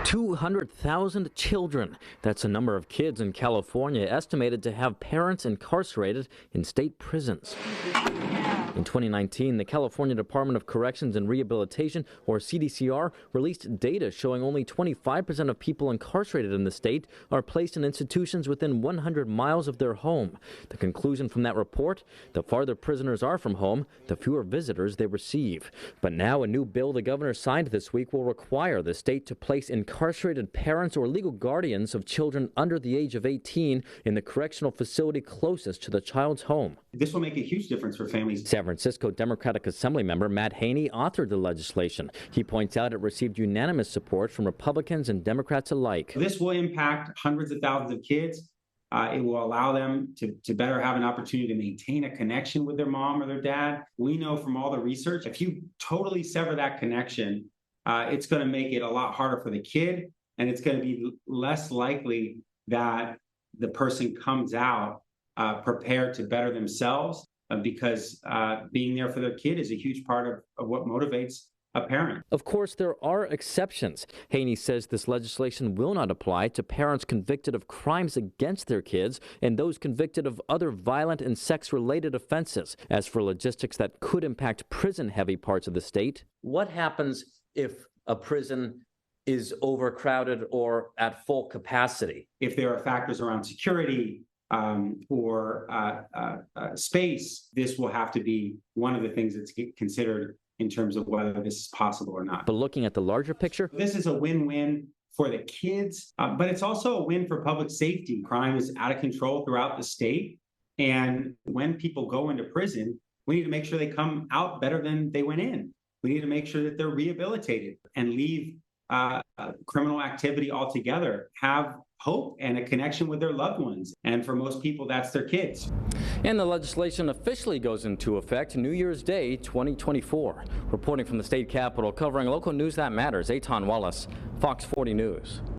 200,000 children. That's the number of kids in California estimated to have parents incarcerated in state prisons. In 2019, the California Department of Corrections and Rehabilitation, or CDCR, released data showing only 25% of people incarcerated in the state are placed in institutions within 100 miles of their home. The conclusion from that report: the farther prisoners are from home, the fewer visitors they receive. But now a new bill the governor signed this week will require the state to place incarcerated parents or legal guardians of children under the age of 18 in the correctional facility closest to the child's home. This will make a huge difference for families. San Francisco Democratic Assembly member Matt Haney authored the legislation. He points out it received unanimous support from Republicans and Democrats alike. This will impact hundreds of thousands of kids. It will allow them to better have an opportunity to maintain a connection with their mom or their dad. We know from all the research, if you totally sever that connection, it's going to make it a lot harder for the kid, and it's going to be less likely that the person comes out prepared to better themselves, because being there for their kid is a huge part of what motivates a parent. Of course, there are exceptions. Haney says this legislation will not apply to parents convicted of crimes against their kids and those convicted of other violent and sex-related offenses. As for logistics that could impact prison-heavy parts of the state, what happens if a prison is overcrowded or at full capacity? If there are factors around security or space, this will have to be one of the things that's considered in terms of whether this is possible or not. But looking at the larger picture, this is a win-win for the kids, but it's also a win for public safety. Crime is out of control throughout the state, and when people go into prison, we need to make sure they come out better than they went in. We need to make sure that they're rehabilitated and leave criminal activity altogether, have hope and a connection with their loved ones. And for most people, that's their kids. And the legislation officially goes into effect New Year's Day 2024. Reporting from the state capitol, covering local news that matters, Eitan Wallace, Fox 40 News.